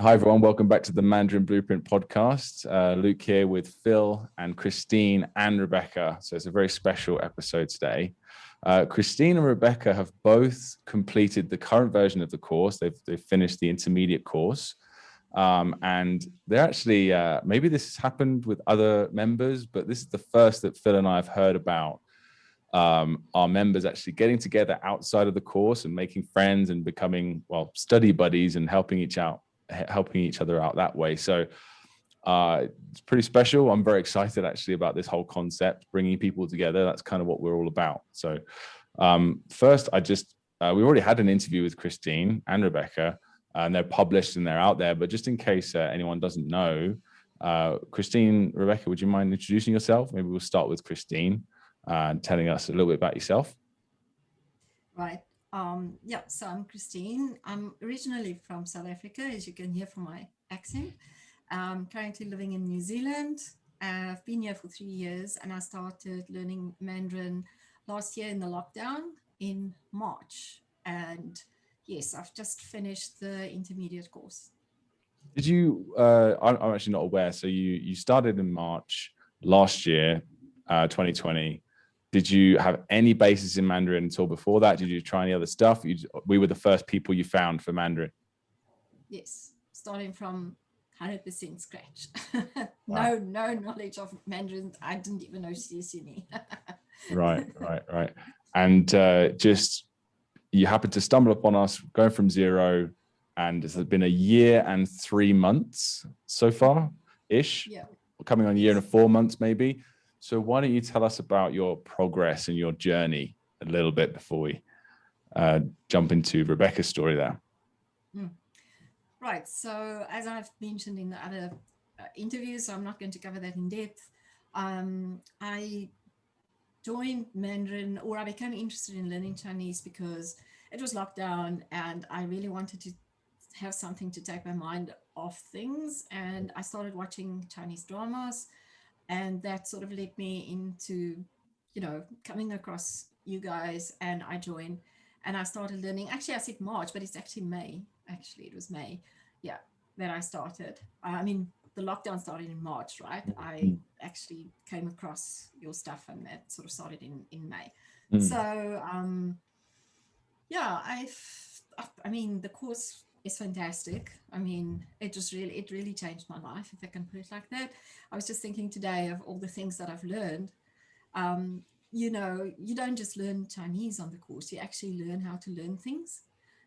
Hi, everyone. Welcome back to the Mandarin Blueprint podcast. Luke here with Phil and Christine and Rebecca. So it's a very special episode today. Christine and Rebecca have both completed the current version of the course. They've finished the intermediate course. And they're actually, maybe this has happened with other members, but this is the first that Phil and I have heard about our members actually getting together outside of the course and making friends and becoming, well, study buddies and helping each other out that way. So it's pretty special. I'm very excited actually about this whole concept, bringing people together. That's kind of what we're all about. So first, we already had an interview with Christine and Rebecca, and they're published and they're out there. But just in case anyone doesn't know, Christine, Rebecca, would you mind introducing yourself? Maybe we'll start with Christine and telling us a little bit about yourself. Right. Yeah, so I'm Christine. I'm originally from South Africa, as you can hear from my accent. I'm currently living in New Zealand. I've been here for 3 years and I started learning Mandarin last year in the lockdown in March. And yes, I've just finished the intermediate course. Did you, I'm actually not aware. So you started in March last year, 2020. Did you have any basis in Mandarin until before that? Did you try any other stuff? We were the first people you found for Mandarin. Yes, starting from 100% scratch. Wow. No knowledge of Mandarin. I didn't even know CSUNE. Right. And just, you happened to stumble upon us going from zero, and it's been a year and 3 months so far-ish. Yeah. Coming on a year and 4 months maybe. So why don't you tell us about your progress and your journey a little bit before we jump into Rebecca's story there. Right. So as I've mentioned in the other interviews, so I'm not going to cover that in depth. I joined Mandarin, or I became interested in learning Chinese because it was lockdown and I really wanted to have something to take my mind off things. And I started watching Chinese dramas, and that sort of led me into, coming across you guys, and I joined and I started learning. Actually, I said March, but it's actually May. Actually, it was May. Yeah, that I started. I mean, the lockdown started in March, right? I actually came across your stuff and that sort of started in May. So, yeah, I mean, the course is fantastic. I mean, it really changed my life, if I can put it like that. I was just thinking today of all the things that I've learned. Um, you don't just learn Chinese on the course, you actually learn how to learn things.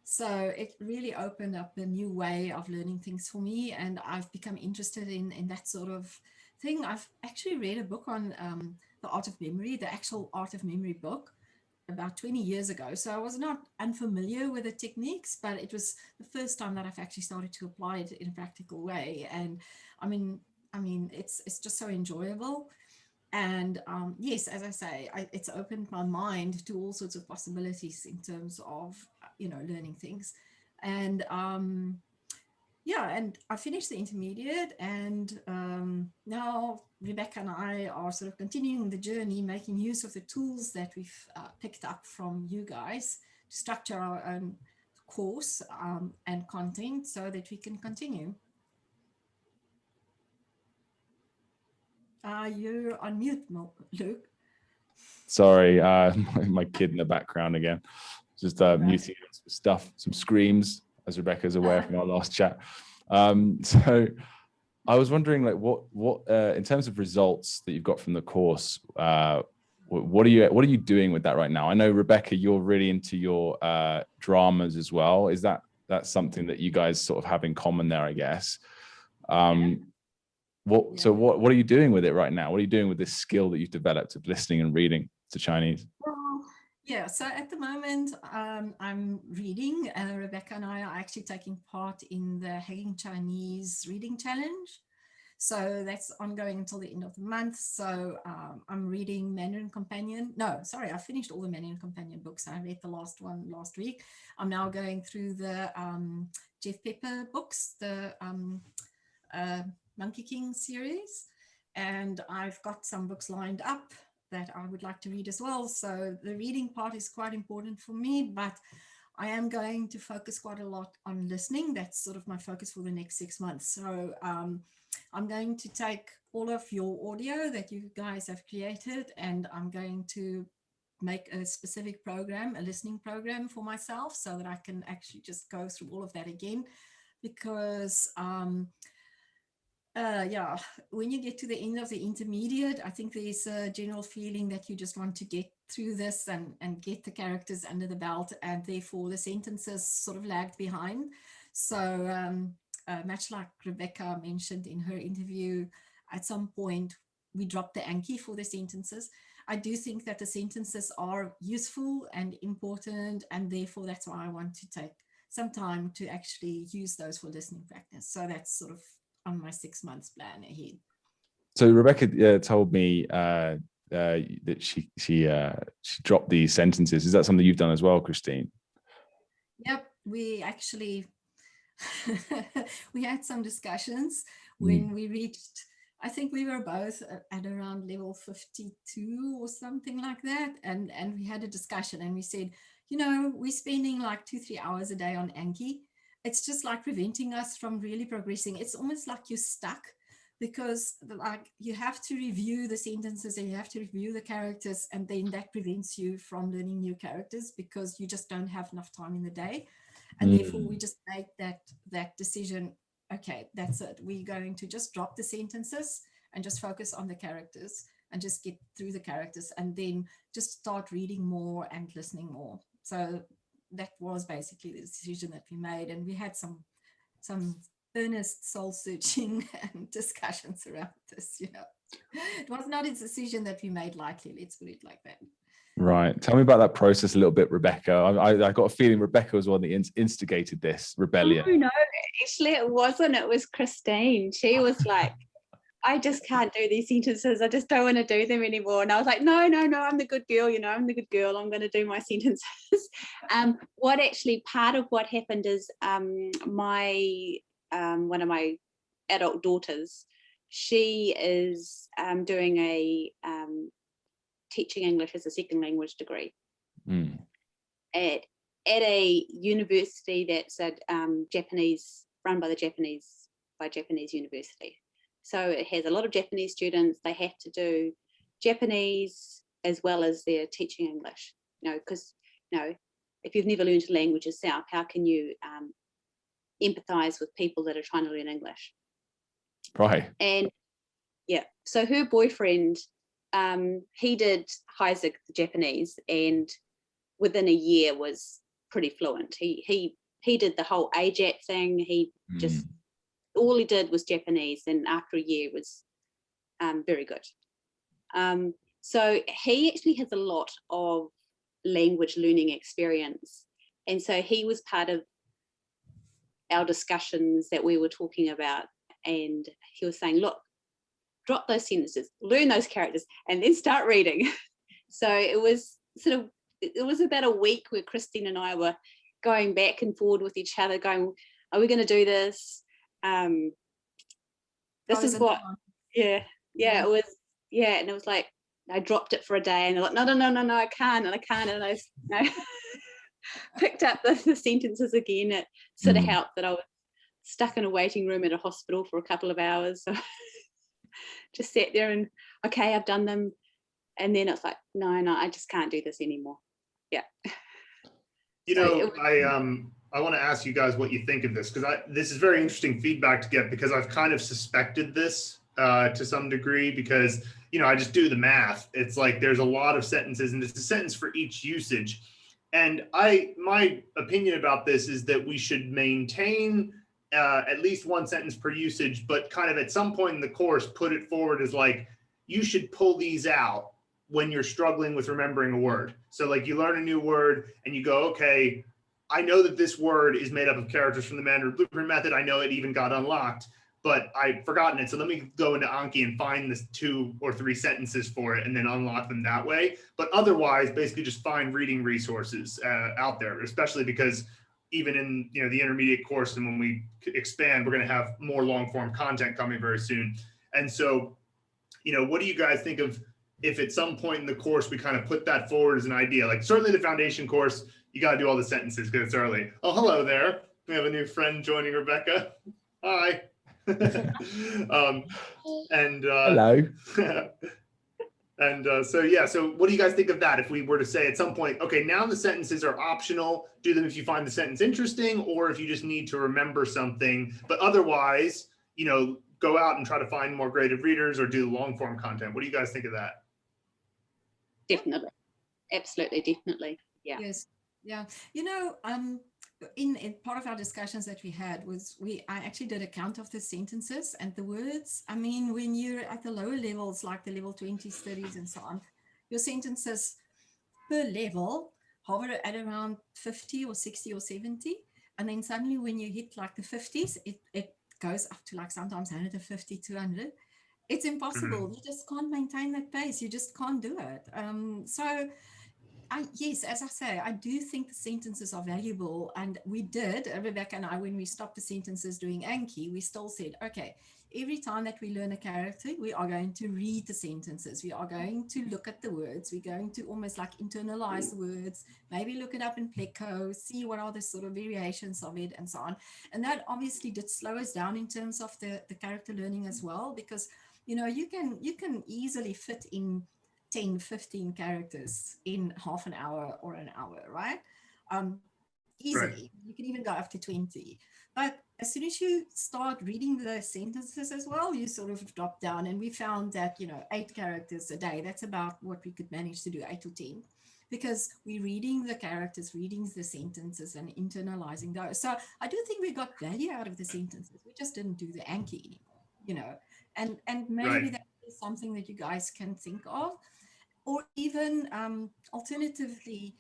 So it really opened up a new way of learning things for me, and I've become interested in that sort of thing. I've actually read a book on the art of memory, the actual art of memory book, about 20 years ago. So I was not unfamiliar with the techniques, but it was the first time that I've actually started to apply it in a practical way. And I mean, it's just so enjoyable. And yes, as I say, it's opened my mind to all sorts of possibilities in terms of, learning things. And yeah, and I finished the intermediate, and now Rebecca and I are sort of continuing the journey, making use of the tools that we've picked up from you guys to structure our own course and content so that we can continue. You're on mute, Luke. Sorry, my kid in the background again. Just Right. muting some stuff, some screams, as Rebecca's aware from our last chat. So I was wondering, like, what in terms of results that you've got from the course, what are you doing with that right now? I know, Rebecca, you're really into your dramas as well. Is that's something that you guys sort of have in common there, I guess? So what are you doing with it right now? What are you doing with this skill that you've developed of listening and reading to Chinese? Well, yeah, so at the moment, I'm reading. Rebecca and I are actually taking part in the Hanging Chinese Reading Challenge. So that's ongoing until the end of the month. So I'm reading Mandarin Companion. No, sorry, I finished all the Mandarin Companion books. I read the last one last week. I'm now going through the Jeff Pepper books, the uh, Monkey King series. And I've got some books lined up that I would like to read as well. So the reading part is quite important for me, but I am going to focus quite a lot on listening. That's sort of my focus for the next 6 months. So I'm going to take all of your audio that you guys have created, and I'm going to make a specific program, a listening program for myself, so that I can actually just go through all of that again. Because yeah, when you get to the end of the intermediate, I think there's a general feeling that you just want to get through this and get the characters under the belt, and therefore the sentences sort of lagged behind. So much like Rebecca mentioned in her interview, at some point we dropped the Anki for the sentences. I do think that the sentences are useful and important, and therefore that's why I want to take some time to actually use those for listening practice. So that's sort of on my 6 months plan ahead. So Rebecca told me that she dropped these sentences. Is that something you've done as well, Christine? Yep, we actually we had some discussions when we reached, I think we were both at around level 52 or something like that, and we had a discussion, and we said, you know, we're spending like 2-3 hours a day on Anki. It's just like preventing us from really progressing. It's almost like you're stuck, because like you have to review the sentences and you have to review the characters, and then that prevents you from learning new characters because you just don't have enough time in the day. And therefore we just make that decision. Okay, that's it. We're going to just drop the sentences and just focus on the characters and just get through the characters, and then just start reading more and listening more. So that was basically the decision that we made, and we had some earnest soul searching and discussions around this. You know, it was not a decision that we made lightly. Let's put it like that. Right. Tell me about that process a little bit, Rebecca. I got a feeling Rebecca was one that instigated this rebellion. No, actually it wasn't. It was Christine. She was like, I just can't do these sentences. I just don't want to do them anymore. And I was like, no, I'm the good girl. You know, I'm the good girl. I'm going to do my sentences. Part of what happened is my one of my adult daughters, she is doing a teaching English as a second language degree at a university that's Japanese, run by Japanese university. So it has a lot of Japanese students. They have to do Japanese as well as their teaching English. You know, because if you've never learned a language yourself, how can you empathize with people that are trying to learn English? Right. And yeah, so her boyfriend, he did Heisig, the Japanese, and within a year was pretty fluent. He did the whole AJAT thing. He just all he did was Japanese, and after a year was very good. So he actually has a lot of language learning experience, and so he was part of our discussions that we were talking about, and he was saying, look, drop those sentences, learn those characters, and then start reading. So it was about a week where Christine and I were going back and forward with each other, going, are we going to do this? This is what, it was, and it was like, I dropped it for a day, and they're like, no, I can't, and I picked up the sentences again. It sort of helped that I was stuck in a waiting room at a hospital for a couple of hours. So just sat there and, okay, I've done them. And then it's like, no, I just can't do this anymore. Yeah. You know, I want to ask you guys what you think of this, because this is very interesting feedback to get, because I've kind of suspected this to some degree, because, I just do the math. It's like there's a lot of sentences, and it's a sentence for each usage. And my opinion about this is that we should maintain at least one sentence per usage, but kind of at some point in the course, put it forward as like, you should pull these out when you're struggling with remembering a word. So like you learn a new word and you go, okay, I know that this word is made up of characters from the Mandarin Blueprint Method. I know it even got unlocked, but I've forgotten it. So let me go into Anki and find this 2 or 3 sentences for it and then unlock them that way. But otherwise, basically just find reading resources out there, especially because even in the intermediate course, and when we expand, we're going to have more long form content coming very soon. And so, what do you guys think of if at some point in the course we kind of put that forward as an idea? Like certainly the foundation course, you got to do all the sentences because it's early. Oh, hello there. We have a new friend joining Rebecca. Hi. Hello. And so, yeah, so what do you guys think of that? If we were to say at some point, okay, now the sentences are optional, do them if you find the sentence interesting, or if you just need to remember something, but otherwise, you know, go out and try to find more graded readers or do long form content. What do you guys think of that? Definitely. Absolutely. Definitely. Yeah. Yes. Yeah. You know, in part of our discussions that we had was I actually did a count of the sentences and the words. I mean, when you're at the lower levels, like the level 20s, 30s, and so on, your sentences per level hover at around 50 or 60 or 70. And then suddenly when you hit like the 50s, it goes up to like sometimes 150, 200. It's impossible. You just can't maintain that pace. You just can't do it. Yes, as I say, I do think the sentences are valuable. And we did, Rebecca and I, when we stopped the sentences doing Anki, we still said, okay, every time that we learn a character, we are going to read the sentences. We are going to look at the words. We're going to almost like internalize the words, maybe look it up in Pleco, see what are the sort of variations of it and so on. And that obviously did slow us down in terms of the character learning as well, because, you know, you can easily fit in 10, 15 characters in half an hour or an hour, right? Easily. Right. You can even go up to 20. But as soon as you start reading the sentences as well, you sort of drop down. And we found that, you know, 8 characters a day, that's about what we could manage to do, 8 to 10. Because we're reading the characters, reading the sentences and internalizing those. So I do think we got value out of the sentences. We just didn't do the Anki anymore, you know. And maybe right. That is something that you guys can think of. Or even alternatively,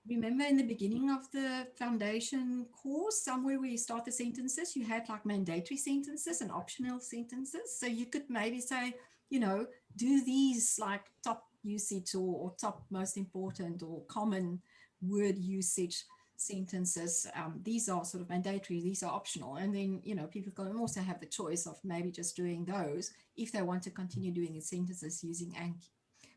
remember in the beginning of the foundation course, somewhere where you start the sentences, you had like mandatory sentences and optional sentences. So you could maybe say, you know, do these like top usage or top most important or common word usage sentences. These are sort of mandatory, these are optional. And then, you know, people can also have the choice of maybe just doing those if they want to continue doing the sentences using Anki.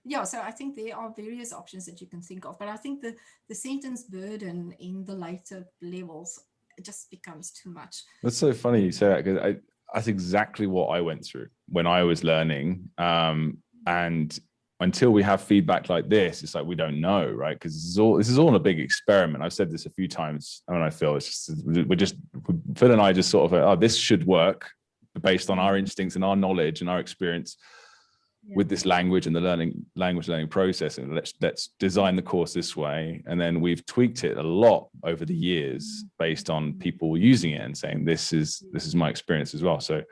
Yeah, so I think there are various options that you can think of, but I think the sentence burden in the later levels just becomes too much. That's so funny you say that, because that's exactly what I went through when I was learning. And until we have feedback like this, it's like we don't know, right? Because this is all a big experiment. I've said this a few times, and I feel it's just Phil and I just sort of, oh, this should work based on our instincts and our knowledge and our experience. Yeah. With this language and the language learning process, and let's design the course this way. And then we've tweaked it a lot over the years based on people using it and saying this is my experience as well. So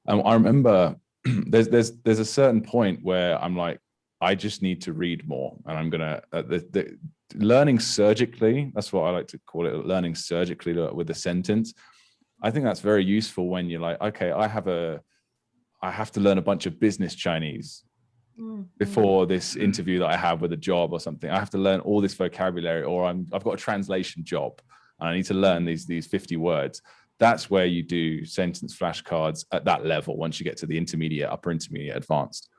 I remember there's a certain point where I'm like, I just need to read more, and I'm gonna the learning surgically. That's what I like to call it, learning surgically with a sentence. I think that's very useful when you're like, okay, I have to learn a bunch of business Chinese before this interview that I have with a job or something. I have to learn all this vocabulary, or I've got a translation job and I need to learn these 50 words. That's where you do sentence flashcards at that level once you get to the intermediate, upper intermediate, advanced.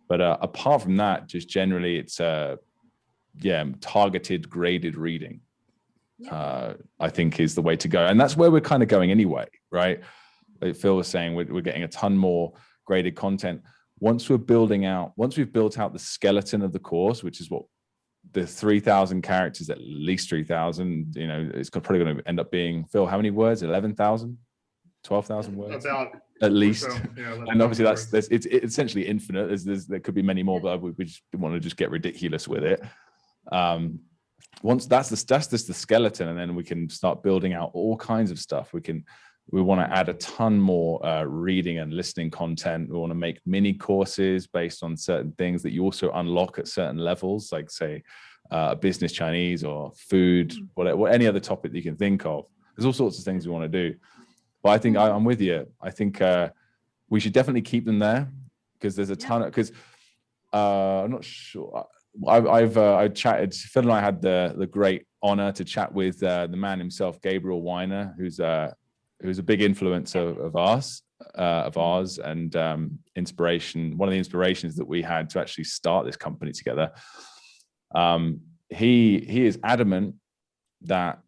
But apart from that, just generally it's targeted graded reading. I think is the way to go. And that's where we're kind of going anyway, right? Like Phil was saying, we're getting a ton more graded content. Once we've built out the skeleton of the course, which is what the 3,000 characters, at least 3,000, you know, it's probably going to end up being, Phil, how many words? 11,000? 12,000 words? About at least. So. Yeah, and obviously it's essentially infinite. There could be many more, but we just want to just get ridiculous with it. Once that's just the skeleton, and then we can start building out all kinds of stuff. We want to add a ton more reading and listening content. We want to make mini courses based on certain things that you also unlock at certain levels, like say business Chinese or food, whatever, any other topic that you can think of. There's all sorts of things we want to do. But I think I'm with you. I think we should definitely keep them there, because there's a ton of, because I'm not sure. I've chatted, Phil and I had the great honor to chat with the man himself, Gabriel Weiner, who's a big influence of ours, and inspiration. One of the inspirations that we had to actually start this company together. He is adamant that,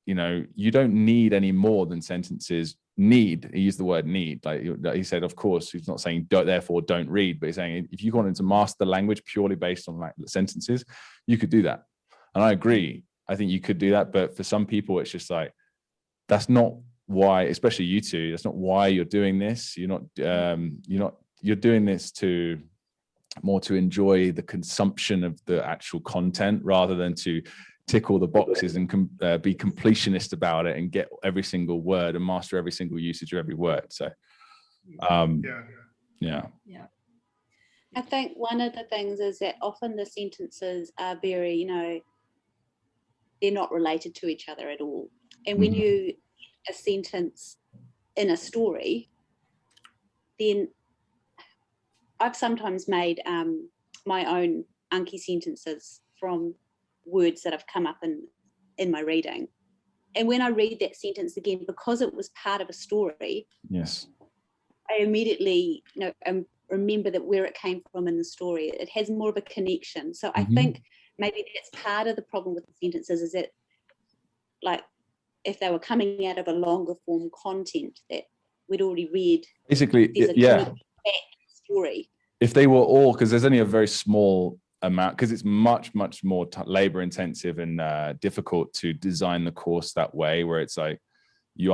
you know, you don't need any more than sentences need. He used the word need. Like he said, of course, he's not saying therefore don't read, but he's saying if you wanted to master the language purely based on like sentences, you could do that. And I agree. I think you could do that. But for some people, it's just like, that's not why, especially you two, that's not why you're doing this. You're doing this to more to enjoy the consumption of the actual content rather than to tick all the boxes and be completionist about it and get every single word and master every single usage of every word. So yeah. I think one of the things is that often the sentences are very, you know, they're not related to each other at all. And when you a sentence in a story, then I've sometimes made my own Anki sentences from words that have come up in my reading. And when I read that sentence again, because it was part of a story, yes, I immediately, you know, remember that where it came from in the story. It has more of a connection. So I think maybe that's part of the problem with the sentences, is that, like, if they were coming out of a longer form content that we'd already read, basically, story. If they were all, because there's only a very small amount, because it's much more labor intensive and difficult to design the course that way, where it's like you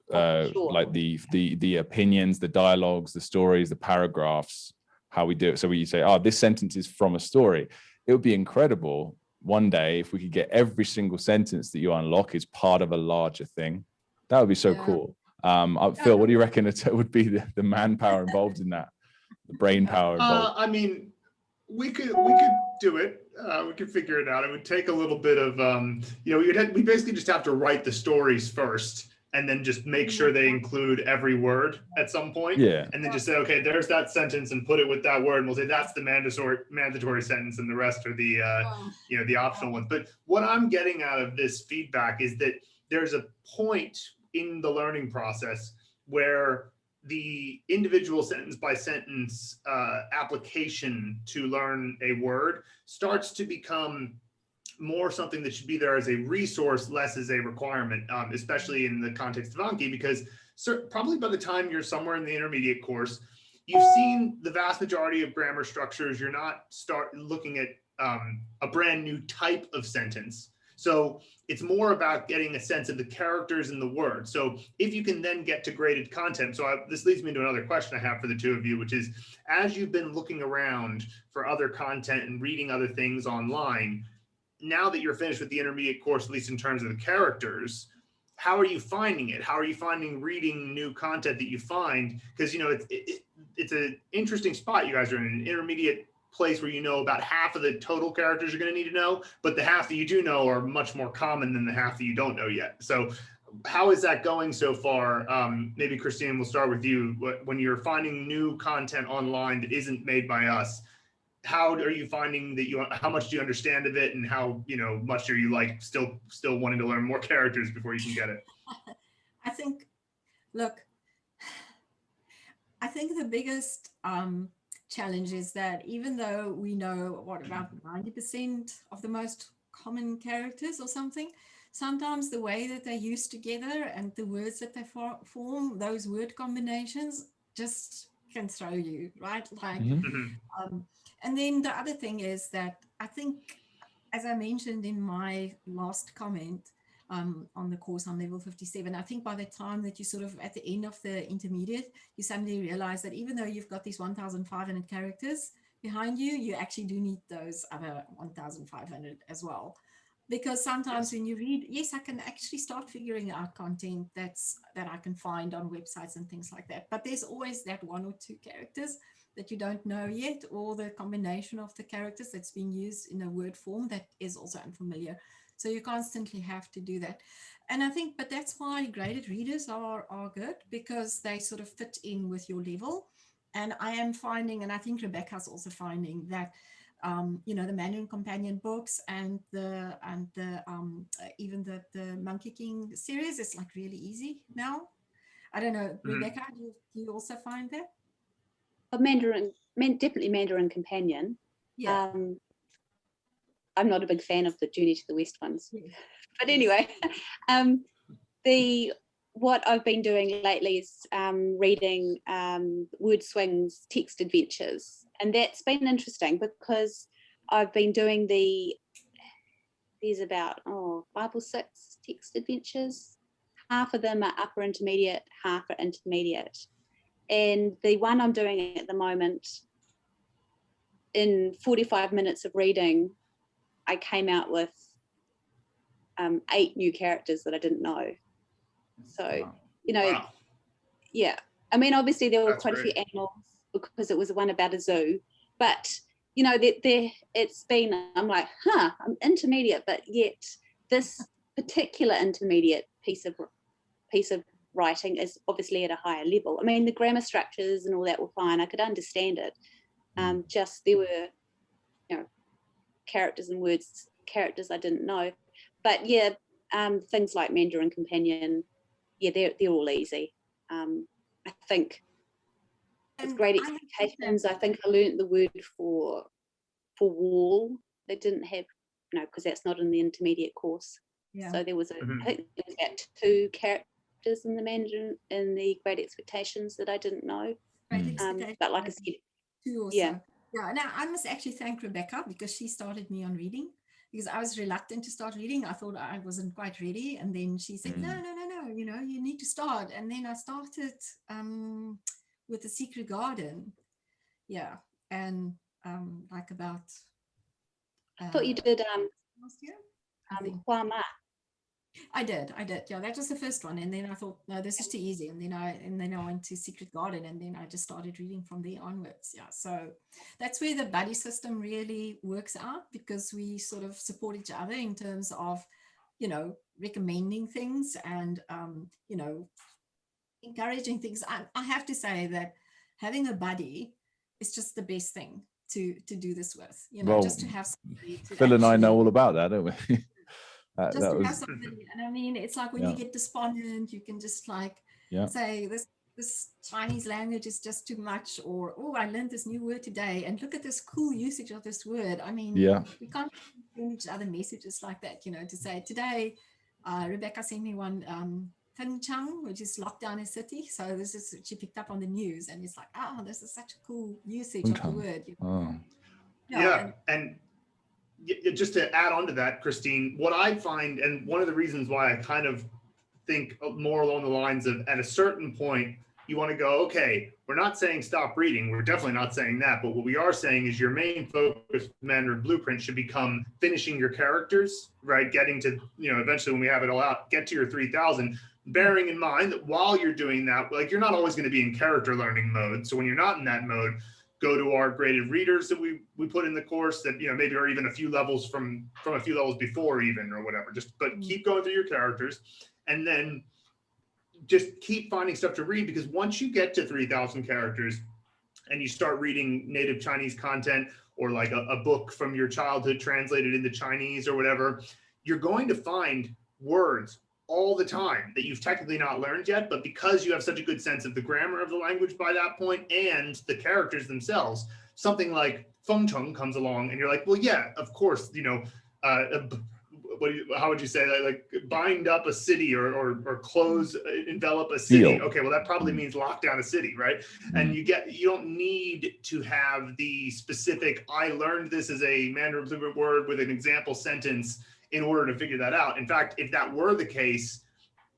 like the opinions, the dialogues, the stories, the paragraphs, how we do it. So we say, oh, this sentence is from a story. It would be incredible one day if we could get every single sentence that you unlock is part of a larger thing. That would be so cool. Phil, what do you reckon it would be the manpower involved in that, the brain power involved? I mean, we could do it. We could figure it out. It would take a little bit of you know, we basically just have to write the stories first, and then just make sure they include every word at some point. Yeah. And then just say, okay, there's that sentence, and put it with that word, and we'll say that's the mandatory sentence, and the rest are the you know, the optional ones. But what I'm getting out of this feedback is that there's a point in the learning process where the individual sentence by sentence application to learn a word starts to become more something that should be there as a resource, less as a requirement, especially in the context of Anki, because probably by the time you're somewhere in the intermediate course, you've seen the vast majority of grammar structures. You're not looking at a brand new type of sentence. So it's more about getting a sense of the characters in the word. So if you can then get to graded content, this leads me to another question I have for the two of you, which is, as you've been looking around for other content and reading other things online, now that you're finished with the intermediate course, at least in terms of the characters, how are you finding it? How are you finding reading new content that you find? Because, you know, it's an interesting spot. You guys are in an intermediate place where you know about half of the total characters you're going to need to know, but the half that you do know are much more common than the half that you don't know yet. So how is that going so far? Maybe Christine, we'll start with you. When you're finding new content online that isn't made by us, how are you finding that how much do you understand of it, and how, you know, much are you like still wanting to learn more characters before you can get it? I think the biggest challenge is that even though we know about 90% of the most common characters or something, sometimes the way that they're used together and the words that they form, those word combinations just can throw you, right? Like, and then the other thing is that I think, as I mentioned in my last comment on the course on level 57, I think by the time that you sort of at the end of the intermediate, you suddenly realize that even though you've got these 1,500 characters behind you, you actually do need those other 1,500 as well. Because sometimes when you read, I can actually start figuring out content that I can find on websites and things like that. But there's always that one or two characters that you don't know yet, or the combination of the characters that's being used in a word form that is also unfamiliar. So you constantly have to do that. And I think, but that's why graded readers are good, because they sort of fit in with your level. And I am finding, and I think Rebecca's also finding that, you know, the Mandarin Companion books and even the Monkey King series is like really easy now. I don't know, Rebecca, do you also find that? Definitely Mandarin Companion. Yeah. I'm not a big fan of the Journey to the West ones, But anyway, what I've been doing lately is reading Word Swing's Text Adventures, and that's been interesting because I've been doing there's about 5 or 6 text adventures. Half of them are upper intermediate, half are intermediate. And the one I'm doing at the moment, in 45 minutes of reading, I came out with 8 new characters that I didn't know. So, Wow. Yeah. I mean, obviously there were That's quite a few great. animals because it was one about a zoo, but it's been, I'm like, I'm intermediate, but yet this particular intermediate piece of writing is obviously at a higher level. I mean, the grammar structures and all that were fine. I could understand it. Just there were, characters and characters I didn't know. But yeah, things like Mandarin Companion, they're all easy. I think with Great Expectations, I think I learned the word for wall. They didn't have, because that's not in the intermediate course. Yeah. So there was I think there was about 2 characters in the Mandarin in the Great Expectations that I didn't know. But like I said, 2 or so. Yeah. Now I must actually thank Rebecca because she started me on reading, because I was reluctant to start reading. I thought I wasn't quite ready, and then she said, no, you need to start. And then I started with The Secret Garden. Yeah. And like about I thought you did last year. Hua Ma. I did. Yeah, that was the first one. And then I thought, no, this is too easy. And then I went to Secret Garden, and then I just started reading from there onwards. Yeah. So that's where the buddy system really works out, because we sort of support each other in terms of, recommending things and, encouraging things. I have to say that having a buddy is just the best thing to do this with, just to have somebody to Phil and I know all about that, don't we? Have somebody, and I mean, it's like when you get despondent, you can just say this Chinese language is just too much, or I learned this new word today, and look at this cool usage of this word. I mean, we can't send each other messages like that, to say today, Rebecca sent me one, Chang, which is lockdown in city. So this is she picked up on the news, and it's like, this is such a cool usage of the word. And just to add on to that, Christine, what I find, and one of the reasons why I kind of think more along the lines of, at a certain point, you want to go, okay, we're not saying stop reading. We're definitely not saying that. But what we are saying is your main focus, Mandarin Blueprint, should become finishing your characters, right? Getting to, eventually when we have it all out, get to your 3,000, bearing in mind that while you're doing that, you're not always going to be in character learning mode. So when you're not in that mode, go to our graded readers that we put in the course that, maybe are even a few levels from a few levels before even, or whatever, but keep going through your characters, and then just keep finding stuff to read, because once you get to 3,000 characters and you start reading native Chinese content, or like a book from your childhood translated into Chinese or whatever, you're going to find words all the time that you've technically not learned yet, but because you have such a good sense of the grammar of the language by that point and the characters themselves, something like Feng Cheng comes along and you're like, well, yeah, of course, how would you say that? Like bind up a city or close, envelop a city. Seal. Okay, well, that probably means lock down a city, right? And you don't need to have the specific, I learned this as a Mandarin Blueprint word with an example sentence in order to figure that out. In fact, if that were the case,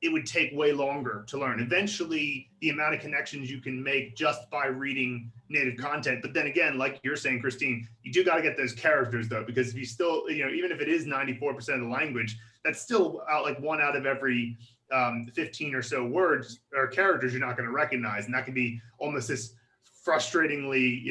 it would take way longer to learn. Eventually, the amount of connections you can make just by reading native content. But then again, like you're saying, Christine, you do got to get those characters though, because if you still, even if it is 94% of the language, that's still out 1 out of every 15 or so words or characters you're not going to recognize. And that can be almost this frustratingly,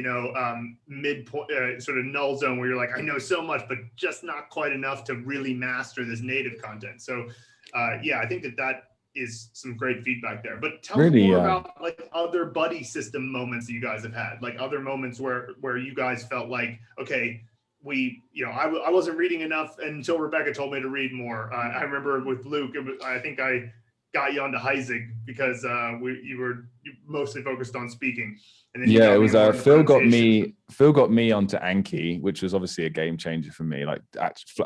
midpoint sort of null zone where you're like, I know so much, but just not quite enough to really master this native content. So I think that is some great feedback there. But tell me more about other buddy system moments that you guys have had, other moments where you guys felt like, okay, I wasn't reading enough until Rebecca told me to read more. I remember with Luke, I think I got you onto Heisig because you were mostly focused on speaking. And then it was Phil got me onto Anki, which was obviously a game changer for me. Like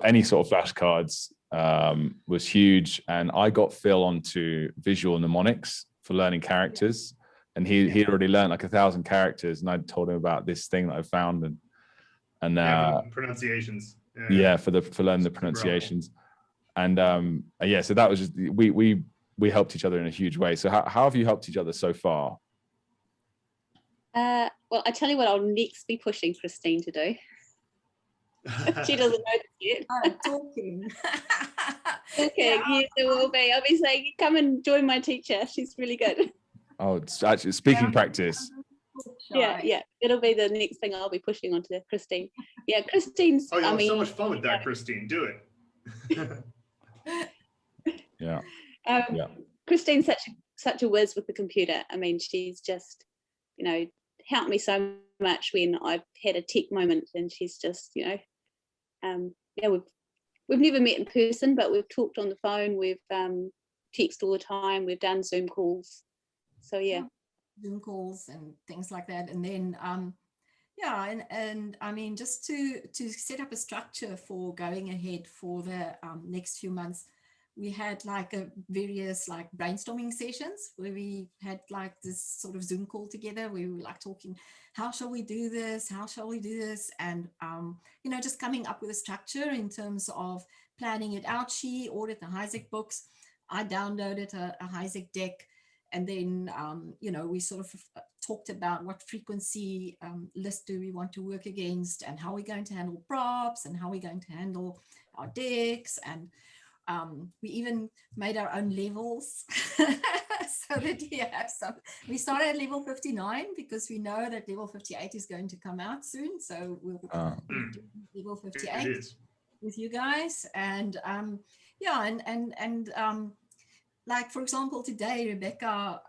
any sort of flashcards, was huge. And I got Phil onto visual mnemonics for learning characters. And he'd already learned like 1,000 characters. And I told him about this thing that I found and pronunciations. For learning the pronunciations. And so that was just, we helped each other in a huge way. So how have you helped each other so far? Well, I tell you what I'll next be pushing Christine to do. She doesn't know this yet. Oh, talking. Okay, yes, it will be. I'll be saying, come and join my teacher. She's really good. Oh, it's actually speaking practice. Yeah. It'll be the next thing I'll be pushing onto Christine. Yeah, Christine's. Oh, you'll have so much fun with that, Christine. Do it. Yeah. Christine's such a whiz with the computer. I mean, she's just, helped me so much when I've had a tech moment, and she's just, we've never met in person, but we've talked on the phone. We've texted all the time. We've done Zoom calls. So yeah. Zoom calls and things like that. And then and I mean, just to set up a structure for going ahead for the next few months, we had like various like brainstorming sessions where we had like this sort of Zoom call together where we were like talking, how shall we do this? How shall we do this? And, just coming up with a structure in terms of planning it out. She ordered the Isaac books. I downloaded a Isaac deck. And then, we sort of talked about what frequency list do we want to work against, and how we're going to handle props, and how we're going to handle our decks. And we even made our own levels so that we have some. We started at level 59 because we know that level 58 is going to come out soon. So we'll do level 58 with you guys. And like, for example, today, Rebecca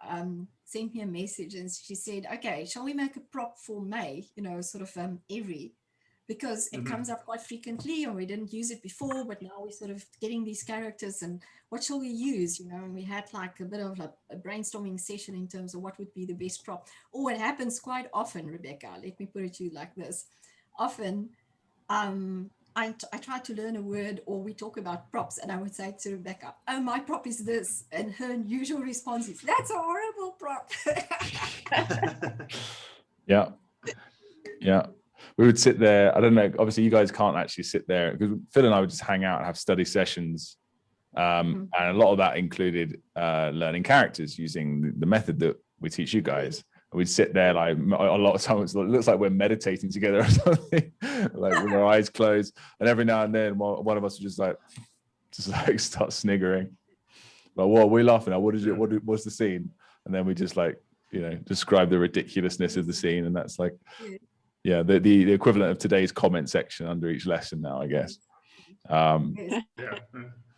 sent me a message and she said, okay, shall we make a prop for May, every, because it comes up quite frequently and we didn't use it before, but now we're sort of getting these characters and what shall we use, and we had like a bit of a brainstorming session in terms of what would be the best prop. Or it happens quite often, Rebecca, let me put it to you like this. Often, I try to learn a word, or we talk about props, and I would say to Rebecca, oh, my prop is this. And her usual response is, that's a horrible prop. Yeah. We would sit there. I don't know. Obviously, you guys can't actually sit there because Phil and I would just hang out and have study sessions. And a lot of that included learning characters using the method that we teach you guys. We'd sit there like a lot of times. It looks like we're meditating together or something, like with our eyes closed. And every now and then, one of us would just start sniggering. Like, what are we laughing at? What's the scene? And then we just describe the ridiculousness of the scene. And that's like, the equivalent of today's comment section under each lesson now, I guess.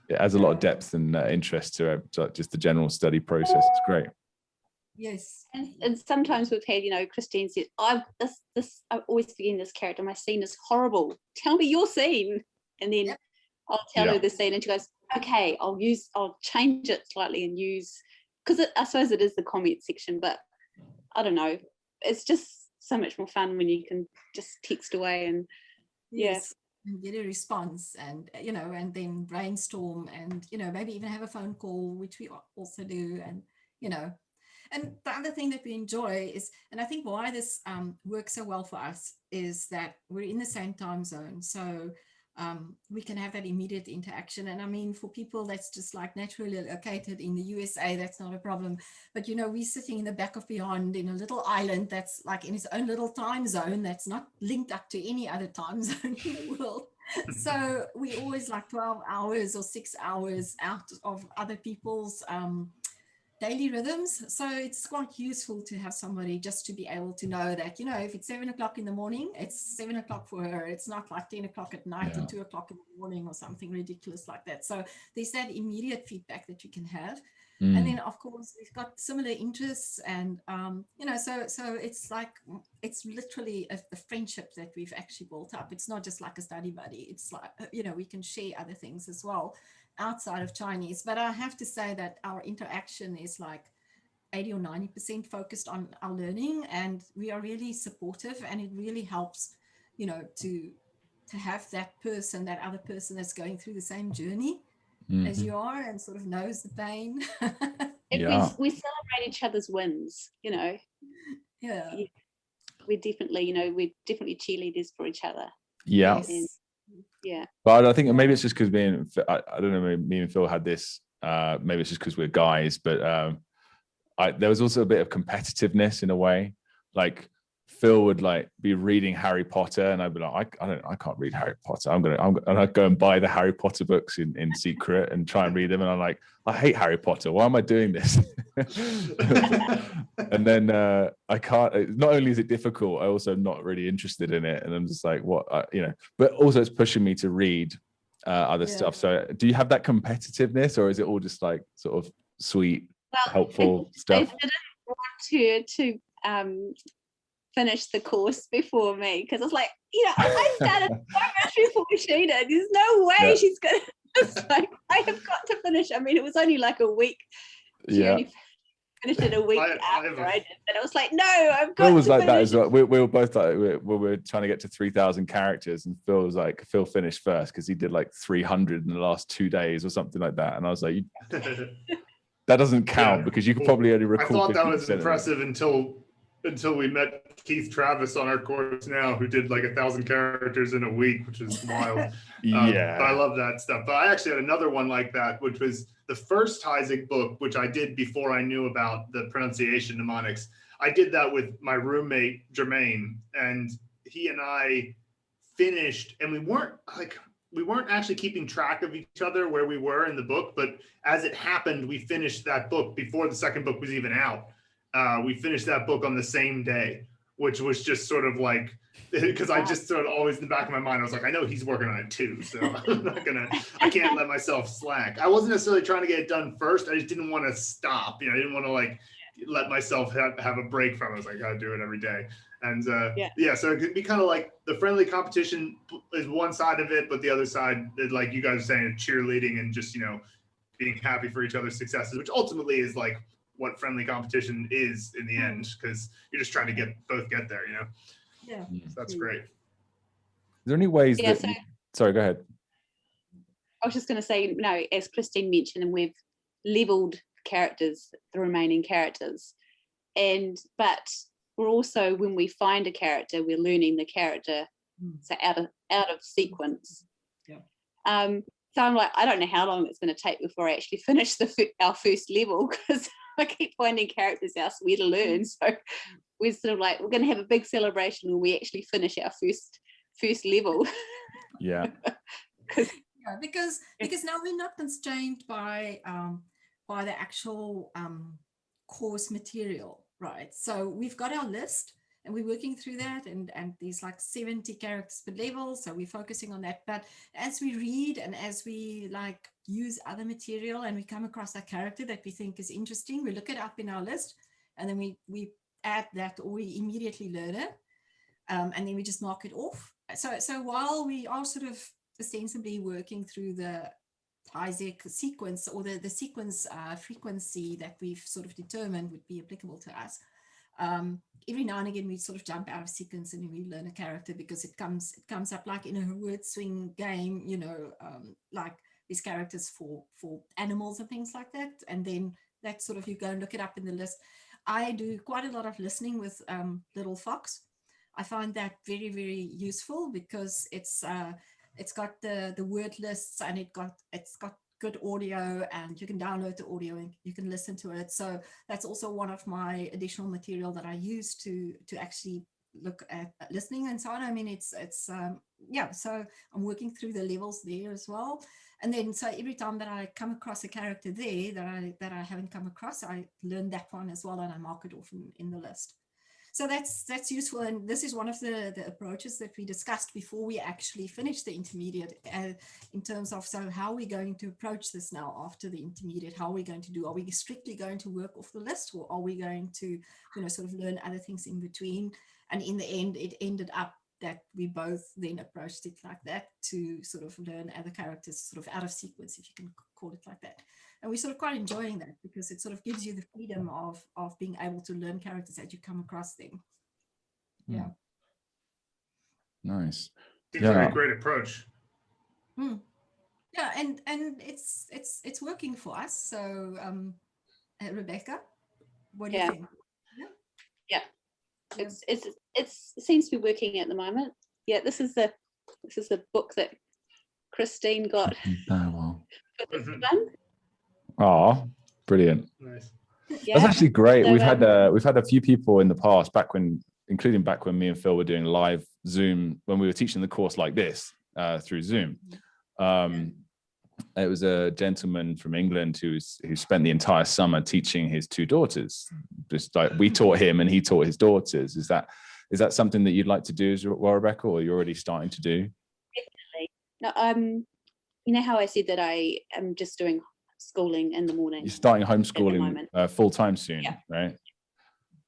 It adds a lot of depth and interest to just the general study process. It's great. Yes. And sometimes we've had, Christine said, I'm always forgetting this character. My scene is horrible. Tell me your scene. And then I'll tell her the scene and she goes, okay, I'll change it slightly and use, because I suppose it is the comment section, but I don't know. It's just so much more fun when you can just text away and and get a response and, and then brainstorm and, maybe even have a phone call, which we also do. And, and the other thing that we enjoy is, and I think why this works so well for us is that we're in the same time zone. So we can have that immediate interaction. And I mean, for people that's just like naturally located in the USA, that's not a problem. But, we're sitting in the back of beyond in a little island that's like in its own little time zone that's not linked up to any other time zone in the world. So we always like 12 hours or 6 hours out of other people's daily rhythms. So it's quite useful to have somebody just to be able to know that, if it's 7 o'clock in the morning, it's 7 o'clock for her. It's not like 10 o'clock at night or 2 o'clock in the morning or something ridiculous like that. So there's that immediate feedback that you can have. And then, of course, we've got similar interests and, so it's like, it's literally a friendship that we've actually built up. It's not just like a study buddy. It's like, we can share other things as well outside of Chinese. But I have to say that our interaction is like 80 or 90% focused on our learning, and we are really supportive, and it really helps, to have that other person that's going through the same journey. as you are and sort of knows the pain. And we celebrate each other's wins, you know. Yeah. We're definitely cheerleaders for each other. Yeah. Yes. And, yeah. But I think maybe it's just because I don't know, maybe me and Phil had this, maybe it's just because we're guys, but there was also a bit of competitiveness in a way. Like Phil would like be reading Harry Potter, and I'd be like, I can't read Harry Potter. And I'd go and buy the Harry Potter books in secret and try and read them. And I'm like, I hate Harry Potter. Why am I doing this? And then I can't. Not only is it difficult, I also am not really interested in it, and I'm just like, what, you know. But also, it's pushing me to read other stuff. So, do you have that competitiveness, or is it all just like sort of sweet, helpful stuff? I didn't want to finish the course before me, because I was like, you know, I started so much before she did. There's no way she's gonna. It's like, I have got to finish. I mean, it was only like a week. She only finished it a week after I did, and I was like, no, I've got. Phil was like that as well. We were both like, we were trying to get to 3,000 characters, and Phil was like, Phil finished first because he did like 300 in the last 2 days or something like that, and I was like, that doesn't count because you could probably only recall. I thought that was impressive until we met Keith Travis on our course now, who did like 1,000 characters in a week, which is wild. But I love that stuff. But I actually had another one like that, which was the first Heisig book, which I did before I knew about the pronunciation mnemonics. I did that with my roommate, Jermaine, and he and I finished, and we weren't actually keeping track of each other where we were in the book, but as it happened, we finished that book before the second book was even out. We finished that book on the same day, which was just sort of like, because I just sort of always in the back of my mind, I was like, I know he's working on it too, so I can't let myself slack. I wasn't necessarily trying to get it done first. I just didn't want to stop. You know, I didn't want to like let myself have a break from it. I was like, I gotta do it every day. And so it could be kind of like the friendly competition is one side of it, but the other side, like you guys are saying, cheerleading and just, you know, being happy for each other's successes, which ultimately is like what friendly competition is in the end, because you're just trying to get there, you know? Yeah. So that's great. Is there any ways sorry, go ahead. I was just going to say, no, as Christine mentioned, and we've leveled characters, the remaining characters, but we're also, when we find a character, we're learning the character, so out of sequence. Yeah. So I'm like, I don't know how long it's going to take before I actually finish our first level, because I keep finding characters elsewhere to learn. So we're sort of like, we're going to have a big celebration when we actually finish our first level. Yeah. Because now we're not constrained by the actual course material, right? So we've got our list, and we're working through that, and there's like 70 characters per level, so we're focusing on that. But as we read and as we like use other material and we come across a character that we think is interesting, we look it up in our list, and then we add that, or we immediately learn it, and then we just mark it off. So while we are sort of ostensibly working through the Heisig sequence, or the sequence frequency that we've sort of determined would be applicable to us, every now and again we sort of jump out of sequence and we learn a character, because it comes up like in a word swing game, you know, like these characters for animals and things like that, and then that sort of, you go and look it up in the list. I do quite a lot of listening with Little Fox. I find that very, very useful, because it's got the word lists, and it's got good audio, and you can download the audio and you can listen to it. So that's also one of my additional material that I use to actually look at listening and so on. I mean, it's so I'm working through the levels there as well. And then, so every time that I come across a character there that I haven't come across, I learn that one as well, and I mark it off in the list. So that's useful, and this is one of the approaches that we discussed before we actually finished the intermediate, in terms of, so how are we going to approach this now after the intermediate? How are we going to do? Are we strictly going to work off the list, or are we going to, you know, sort of learn other things in between? And in the end, it ended up that we both then approached it like that, to sort of learn other characters sort of out of sequence, if you can call it like that. And we're sort of quite enjoying that, because it sort of gives you the freedom of being able to learn characters as you come across them. Yeah. Nice. Seems like a great approach. Yeah, and it's working for us. So Rebecca, what do you think? Yeah. It seems to be working at the moment. Yeah, this is the book that Christine got for this one. Oh, brilliant. Nice. Yeah. That's actually great. So, We've had a few people in the past, including back when me and Phil were doing live Zoom, when we were teaching the course like this through Zoom. It was a gentleman from England who spent the entire summer teaching his two daughters. Just like we taught him and he taught his daughters. Is that something that you'd like to do as well, Rebecca, or you're already starting to do? Definitely. No, you know how I said that I am just doing schooling in the morning. You're starting homeschooling full time soon, right?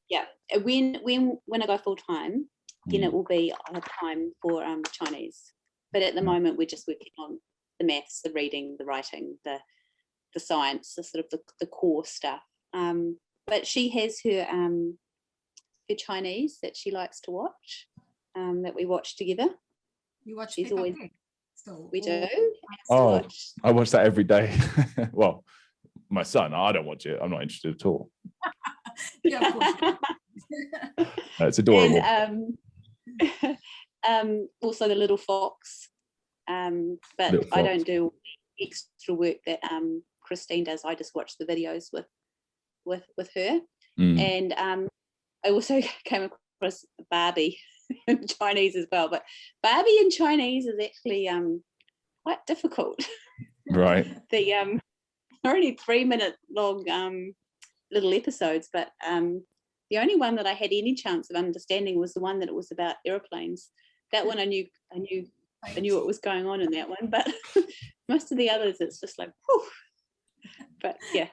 Yeah. When I go full time, then it will be time for Chinese. But at the moment, we're just working on the maths, the reading, the writing, the science, the sort of the core stuff. But she has her Chinese that she likes to watch, that we watch together. You watch? She's always. So, we do. I watch that every day. Well, my son, I don't watch it. I'm not interested at all. Yeah, of course. It's adorable. And, also the little fox. But little fox. I don't do extra work that Christine does. I just watch the videos with her. And I also came across Barbie in Chinese as well. But Barbie in Chinese is actually quite difficult. Right. The only 3-minute long little episodes, but the only one that I had any chance of understanding was the one that it was about airplanes. That one I knew what was going on in that one, but most of the others it's just like, whew. But yeah.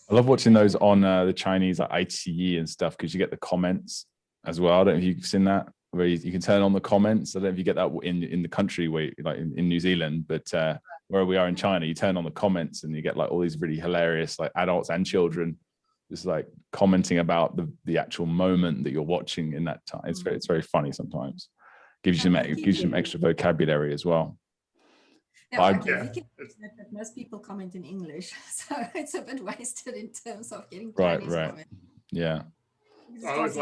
I love watching those on the Chinese like iQIYI and stuff, because you get the comments as well. I don't know if you've seen that, where you can turn on the comments. I don't know if you get that in the country where, like in New Zealand, but where we are in China, you turn on the comments and you get like all these really hilarious like adults and children just like commenting about the actual moment that you're watching in that time. It's very funny sometimes. Gives you some extra vocabulary as well. Yeah, most people comment in English, so it's a bit wasted in terms of getting Chinese comments. Yeah. I always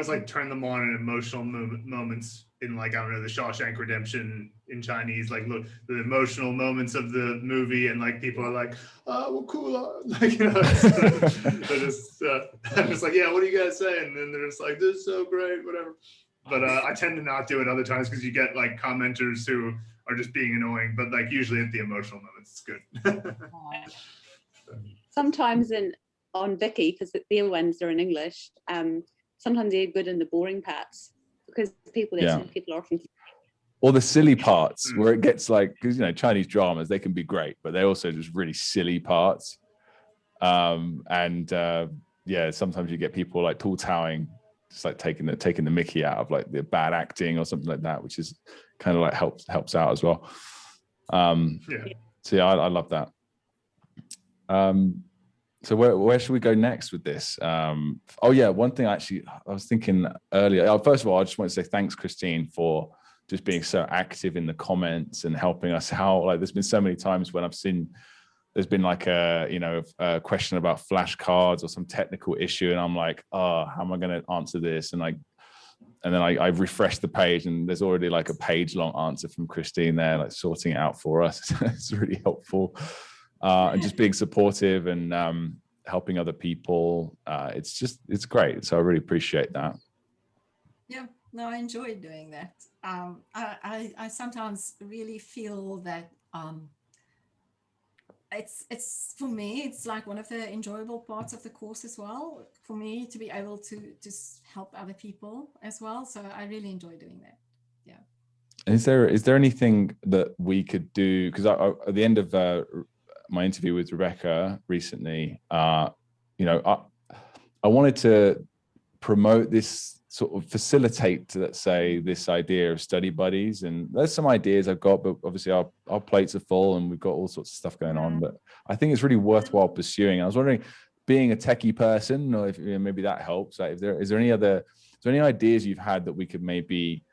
like turn them on in emotional moments in, like, I don't know, the Shawshank Redemption in Chinese, like look the emotional moments of the movie, and like people are like, oh well, cool, like, you know, they're just I'm just like, yeah, what do you guys say? And then they're just like, this is so great, whatever. But I tend to not do it other times, because you get like commenters who are just being annoying, but like usually at the emotional moments it's good. Sometimes on Vicky, because the other ones are in English, sometimes they're good in the boring parts, because people are often, or the silly parts where it gets like, because you know Chinese dramas, they can be great, but they're also just really silly parts. Sometimes you get people like towing, just like taking the mickey out of like the bad acting or something like that, which is kind of like helps out as well. So yeah, I love that. So where should we go next with this? One thing actually I was thinking earlier. First of all, I just want to say thanks, Christine, for just being so active in the comments and helping us out. Like, there's been so many times when I've seen there's been like a question about flashcards or some technical issue, and I'm like, oh, how am I going to answer this? And then I've refreshed the page, and there's already like a page-long answer from Christine there, like sorting it out for us. It's really helpful. And just being supportive and helping other people. It's great. So I really appreciate that. Yeah, no, I enjoy doing that. I sometimes really feel that it's for me, it's like one of the enjoyable parts of the course as well, for me to be able to just help other people as well. So I really enjoy doing that. Yeah. Is there anything that we could do? Because at the end of my interview with Rebecca recently, I wanted to promote this, sort of facilitate, let's say, this idea of study buddies. And there's some ideas I've got, but obviously our plates are full and we've got all sorts of stuff going on. But I think it's really worthwhile pursuing. I was wondering, being a techie person, or if maybe that helps. Like, is there any ideas you've had that we could maybe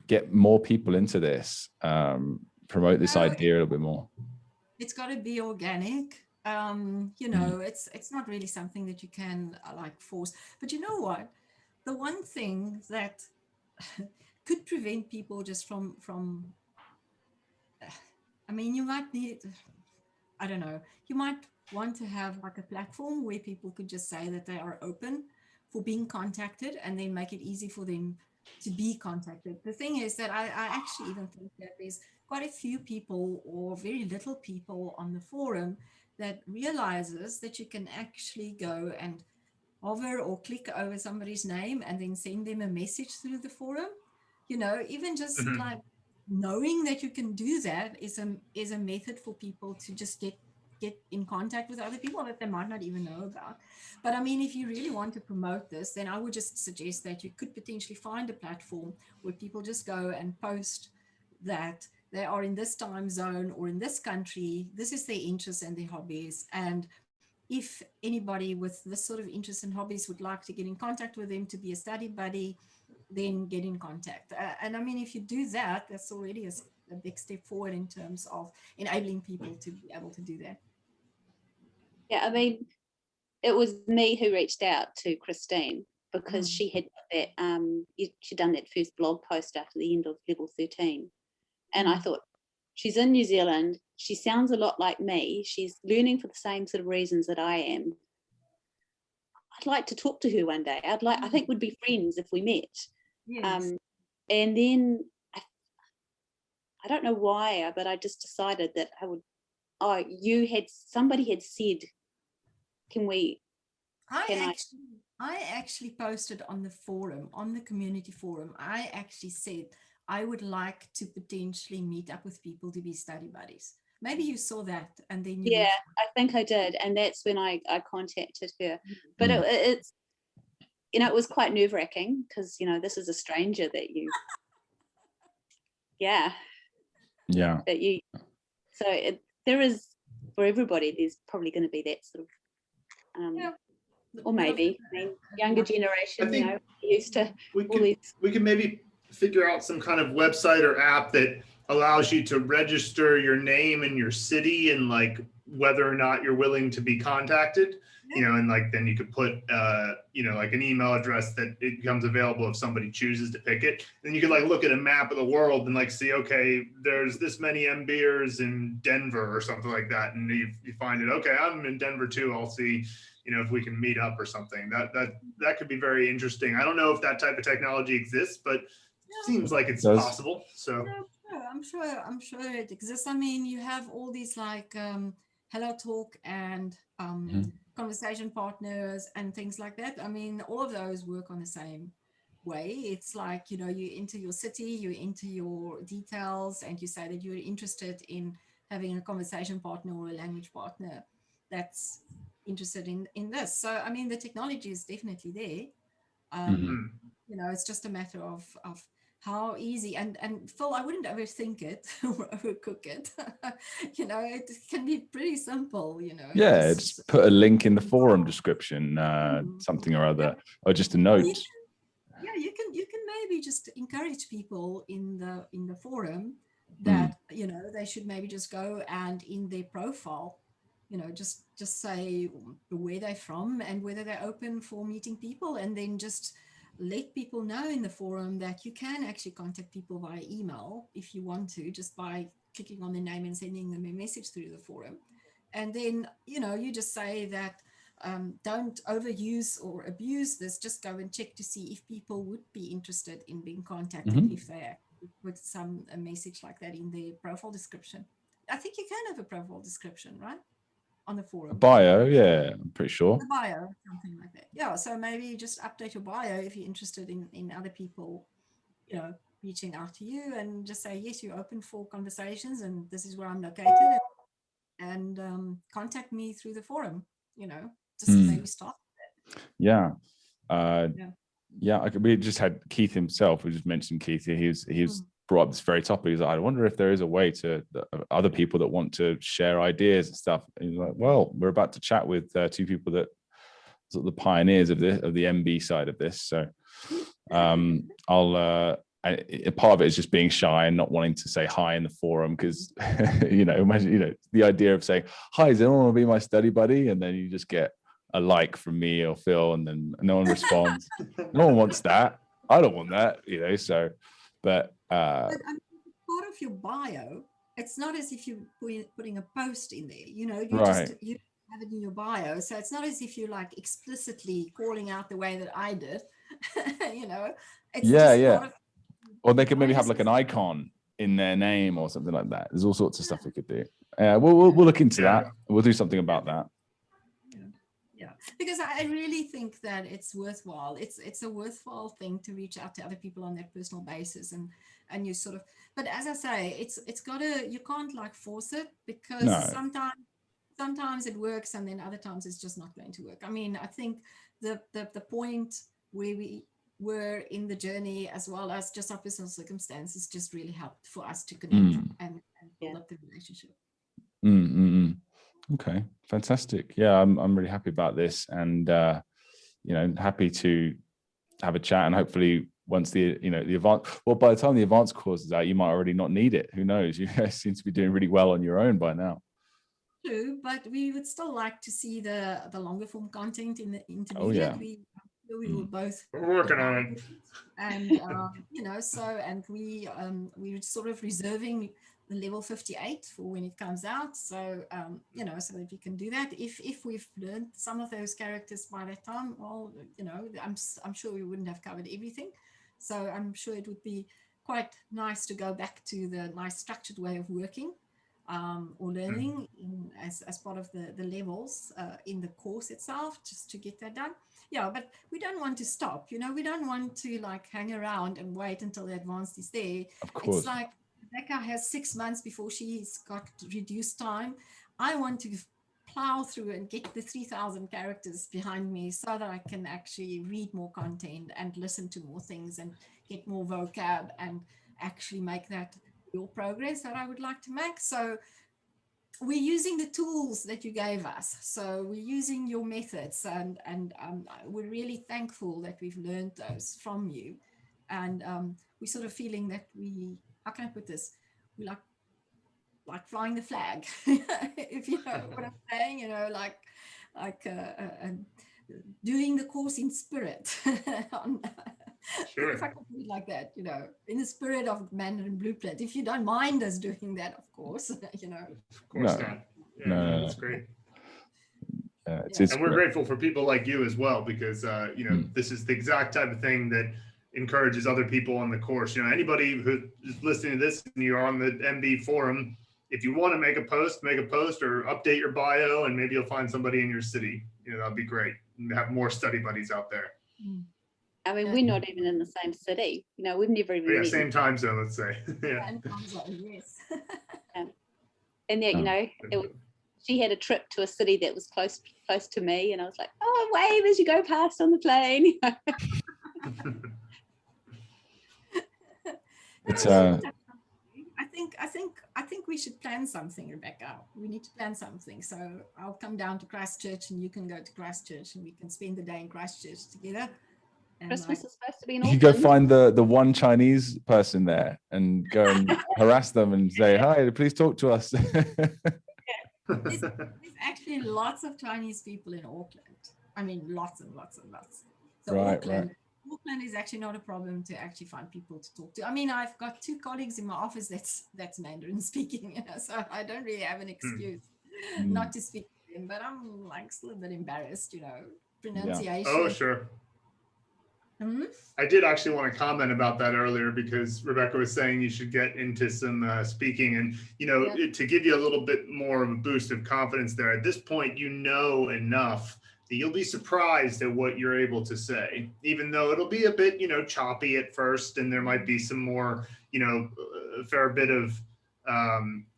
get more people into this? promote this idea a little bit more? It's got to be organic. You know, it's not really something that you can like force. But you know what? The one thing that could prevent people just from I mean, you might need, I don't know, you might want to have like a platform where people could just say that they are open for being contacted, and then make it easy for them to be contacted. The thing is that I actually even think that there's quite a few people, or very little people on the forum, that realizes that you can actually go and hover or click over somebody's name and then send them a message through the forum. You know, even just like knowing that you can do that is a method for people to just get in contact with other people that they might not even know about. But I mean, if you really want to promote this, then I would just suggest that you could potentially find a platform where people just go and post that they are in this time zone or in this country, this is their interests and their hobbies, and if anybody with this sort of interests and hobbies would like to get in contact with them to be a study buddy, then get in contact. And I mean, if you do that, that's already a big step forward in terms of enabling people to be able to do that. Yeah, I mean, it was me who reached out to Christine, because she had that she'd done that first blog post after the end of level 13, and I thought, she's in New Zealand, she sounds a lot like me, she's learning for the same sort of reasons that I am. I'd like to talk to her one day. I think we'd be friends if we met. Yes. And then I don't know why, but I just decided that I would. Oh, somebody had said, I actually posted on the forum, on the community forum, I actually said I would like to potentially meet up with people to be study buddies. Maybe you saw that, and then you. Yeah, I think I did, and that's when I contacted her. But it's, you know, it was quite nerve-wracking, because, you know, this is a stranger that you. Yeah. That you. So there is, for everybody, there's probably going to be that sort of. Or maybe younger generation, you know, used to we can maybe figure out some kind of website or app that allows you to register your name and your city, and like whether or not you're willing to be contacted, you know, and like then you could put you know, like an email address that it becomes available if somebody chooses to pick it. Then you could like look at a map of the world and like see, okay, there's this many MBers in Denver or something like that, and you find it, okay, I'm in Denver too, I'll see, you know, if we can meet up or something. That could be very interesting. I don't know if that type of technology exists, but it seems like it's possible. So I'm sure it exists. I mean, you have all these like Hello Talk and conversation partners and things like that. I mean, all of those work on the same way. It's like, you know, you enter your city, you enter your details, and you say that you're interested in having a conversation partner or a language partner that's interested in this. So I mean, the technology is definitely there. You know, it's just a matter of how easy, and Phil, I wouldn't overthink it or overcook it. You know, it can be pretty simple, you know. Yeah, just put a link in the forum description, something or other, or just a note. You can maybe just encourage people in the forum that you know, they should maybe just go and in their profile, you know, just say where they're from and whether they're open for meeting people, and then just let people know in the forum that you can actually contact people via email if you want to, just by clicking on their name and sending them a message through the forum. And then, you know, you just say that don't overuse or abuse this, just go and check to see if people would be interested in being contacted if they put a message like that in their profile description. I think you can have a profile description, right? On the forum. A bio, yeah, I'm pretty sure. The bio, something like that. Yeah, so maybe just update your bio if you're interested in other people, you know, reaching out to you, and just say, yes, you're open for conversations, and this is where I'm located, and contact me through the forum, you know, just maybe start with that. Yeah. We just had Keith himself. We just mentioned Keith. He was brought up this very topic. He's like, I wonder if there is a way to other people that want to share ideas and stuff. And he's like, well, we're about to chat with two people that sort of the pioneers of the MB side of this. So I'll part of it is just being shy and not wanting to say hi in the forum, because imagine the idea of saying, hi, does anyone want to be my study buddy, and then you just get a like from me or Phil, and then no one responds. No one wants that. I don't want that, so but I mean, part of your bio, it's not as if you're putting a post in there, you right. just you have it in your bio, so it's not as if you're like explicitly calling out the way that I did. It's just part of, or they could maybe have like an icon in their name or something like that. There's all sorts of stuff we could do. We'll look into that. We'll do something about that. Yeah, because I really think that it's worthwhile. It's a worthwhile thing to reach out to other people on that personal basis, and you sort of. But as I say, it's gotta. You can't like force it, because sometimes it works, and then other times it's just not going to work. I mean, I think the point where we were in the journey, as well as just our personal circumstances, just really helped for us to connect and build up the relationship. Okay, fantastic. Yeah, I'm really happy about this, and happy to have a chat, and hopefully once the advanced, well, by the time the advanced course is out, you might already not need it. Who knows? You guys seem to be doing really well on your own by now. True, but we would still like to see the longer form content in the intermediate. Oh, yeah. We were both working on it, and and we're sort of reserving the level 58 for when it comes out, so so that we can do that. If we've learned some of those characters by that time, well, I'm sure we wouldn't have covered everything, so I'm sure it would be quite nice to go back to the nice structured way of working or learning as part of the levels in the course itself, just to get that done. Yeah, but we don't want to stop. We don't want to like hang around and wait until the advanced is there. Of course. It's like Rebecca has 6 months before she's got reduced time. I want to plow through and get the 3,000 characters behind me, so that I can actually read more content and listen to more things and get more vocab and actually make that real progress that I would like to make. So we're using the tools that you gave us. So we're using your methods, and we're really thankful that we've learned those from you. And we're sort of feeling that how can I put this? We like flying the flag, if you know what I'm saying, like doing the course in spirit. Sure. If I could put it like that, in the spirit of Mandarin Blueprint. If you don't mind us doing that, of course, Of course not. Yeah, no, that's great. It's and we're grateful for people like you as well, because this is the exact type of thing that encourages other people on the course. Anybody who is listening to this and you're on the MB forum, if you want to make a post or update your bio, and maybe you'll find somebody in your city. That'd be great. And have more study buddies out there. I mean, we're not even in the same city. We've never even met. Same time zone, let's say. Yeah. Same time zone, yes. And yet, she had a trip to a city that was close to me, and I was like, oh, wave as you go past on the plane. It's I think we should plan something, Rebecca. We need to plan something. So I'll come down to Christchurch, and you can go to Christchurch, and we can spend the day in Christchurch together. And Christmas is supposed to be in you Auckland. can go find the one Chinese person there and go and harass them and say, hi, please talk to us. There's actually lots of Chinese people in Auckland. I mean, lots and lots and lots. So Auckland is actually not a problem to actually find people to talk to. I mean, I've got 2 colleagues in my office that's Mandarin speaking, so I don't really have an excuse not to speak to them, but I'm like still a bit embarrassed, pronunciation. Oh, sure. I did actually want to comment about that earlier, because Rebecca was saying you should get into some speaking, and to give you a little bit more of a boost of confidence there. At this point, enough that you'll be surprised at what you're able to say, even though it'll be a bit choppy at first, and there might be some more a fair bit of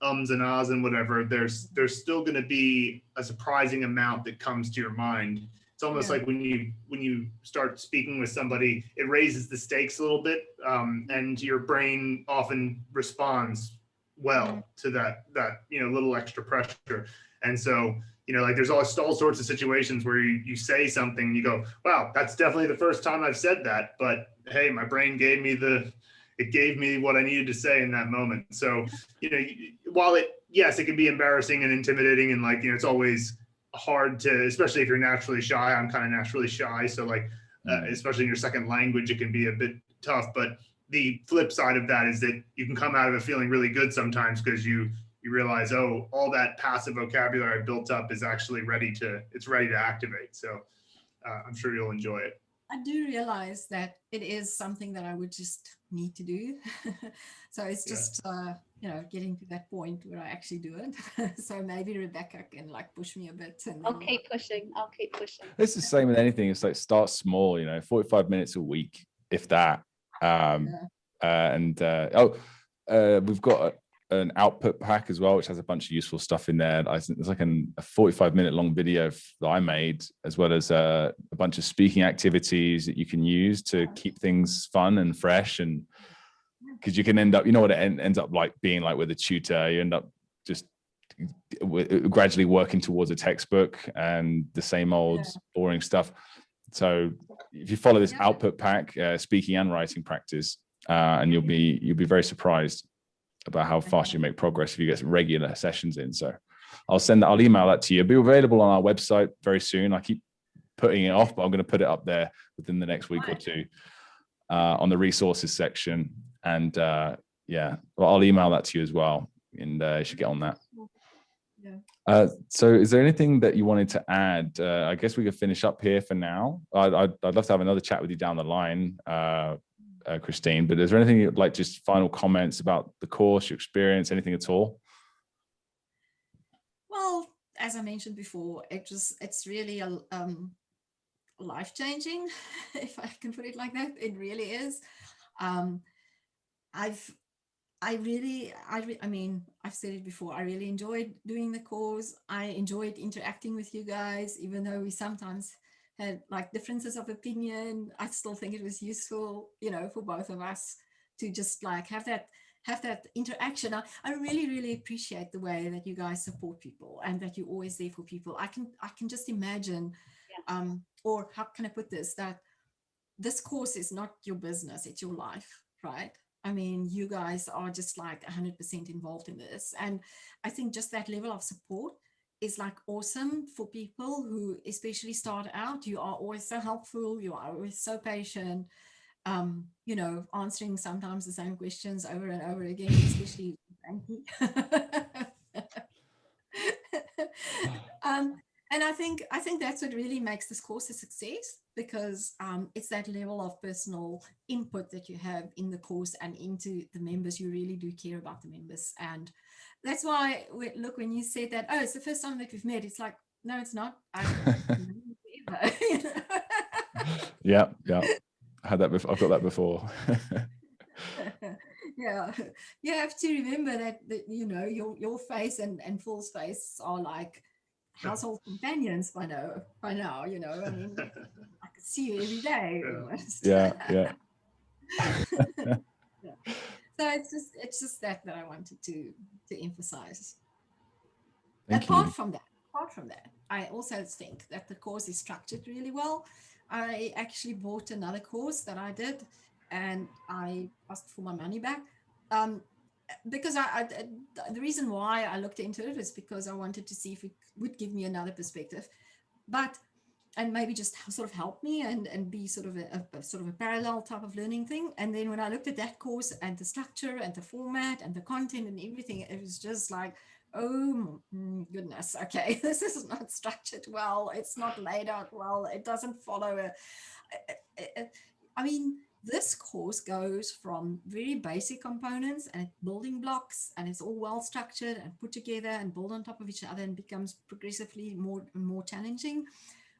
ums and ahs and whatever. There's still going to be a surprising amount that comes to your mind. It's almost like when you start speaking with somebody, it raises the stakes a little bit, and your brain often responds well to that little extra pressure. And so like there's all sorts of situations where you say something and you go, wow, that's definitely the first time I've said that, but hey, my brain gave me the it gave me what I needed to say in that moment. So, while yes, it can be embarrassing and intimidating, and like, it's always hard to, especially if you're naturally shy. I'm kind of naturally shy. So like, especially in your second language, it can be a bit tough. But the flip side of that is that you can come out of it feeling really good sometimes, because you realize, oh, all that passive vocabulary I built up is actually ready to activate. So I'm sure you'll enjoy it. I do realize that it is something that I would just need to do. So it's just, getting to that point where I actually do it. So maybe Rebecca can like push me a bit. And I'll keep pushing. It's the same with anything. It's like start small, 45 minutes a week, if that. We've got an output pack as well, which has a bunch of useful stuff in there. There's like a 45-minute long video that I made, as well as a bunch of speaking activities that you can use to keep things fun and fresh. And because you can end up, what it ends up like being like with a tutor, you end up just gradually working towards a textbook and the same old boring stuff. So if you follow this output pack, speaking and writing practice, and you'll be very surprised about how fast you make progress if you get regular sessions in. So I'll email that to you. It'll be available on our website very soon. I keep putting it off, but I'm going to put it up there within the next week or two on the resources section. And I'll email that to you as well, and you should get on that. So is there anything that you wanted to add? I guess we could finish up here for now. I'd love to have another chat with you down the line, Christine, but is there anything you'd like, just final comments about the course, your experience, anything at all? Well, as I mentioned before, it's really a life-changing, if I can put it like that. It really is. I've said it before, I really enjoyed doing the course. I enjoyed interacting with you guys, even though we sometimes had like differences of opinion. I still think it was useful, for both of us to just like have that interaction. I really, really appreciate the way that you guys support people and that you're always there for people. I can just imagine, or how can I put this, that this course is not your business, it's your life, right? I mean, you guys are just like 100% involved in this. And I think just that level of support is like awesome for people who especially start out. You are always so helpful. You are always so patient, answering sometimes the same questions over and over again, especially Frankie. And I think that's what really makes this course a success, because it's that level of personal input that you have in the course and into the members. You really do care about the members. And that's why, look, when you said that, it's the first time that we've met, it's like, no, it's not. Yeah. I had that before. I've got that before. Yeah, you have to remember that your face and Phil's face are like household companions by now. I mean, I could see you every day almost. Yeah. So it's just that I wanted to emphasize. Thank Apart you. from that, I also think that the course is structured really well. I actually bought another course that I did, and I asked for my money back. Because the reason why I looked into it is because I wanted to see if it would give me another perspective, and maybe just sort of help me and be sort of a parallel type of learning thing. And then when I looked at that course and the structure and the format and the content and everything, it was just like, oh goodness, okay, this is not structured well. It's not laid out well. It doesn't follow this course goes from very basic components and building blocks, and it's all well structured and put together and build on top of each other, and becomes progressively more and more challenging,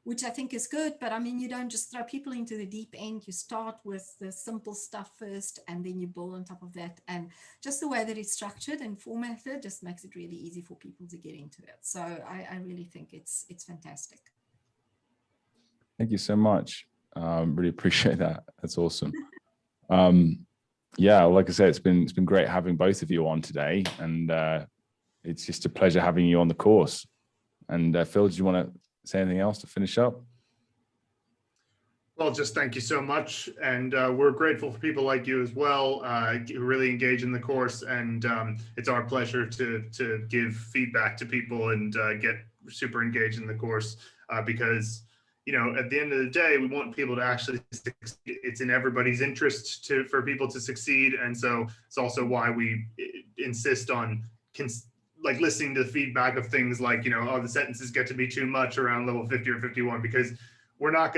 which I think is good. But I mean, you don't just throw people into the deep end. You start with the simple stuff first, and then you build on top of that. And just the way that it's structured and formatted just makes it really easy for people to get into it. So I really think it's fantastic. Thank you so much. Really appreciate that. That's awesome. Like I said, it's been great having both of you on today, and it's just a pleasure having you on the course. And Phil, do you want to say anything else to finish up? Well, just thank you so much. And we're grateful for people like you as well, who really engage in the course. And it's our pleasure to give feedback to people and get super engaged in the course because, at the end of the day, we want people to actually succeed. It's in everybody's interest for people to succeed. And so it's also why we insist on listening to the feedback of things like, oh, the sentences get to be too much around level 50 or 51, because we're not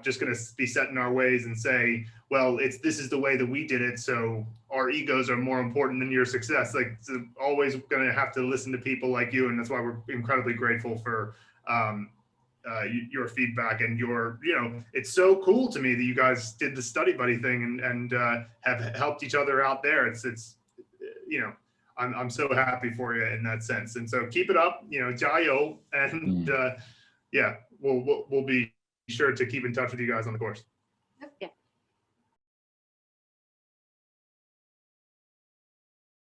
just gonna be set in our ways and say, well, this is the way that we did it, so our egos are more important than your success. Like, it's always gonna have to listen to people like you, and that's why we're incredibly grateful for your feedback and your, it's so cool to me that you guys did the study buddy thing and have helped each other out there. It's I'm so happy for you in that sense, and so keep it up, jayo, and yeah, we'll be sure to keep in touch with you guys on the course.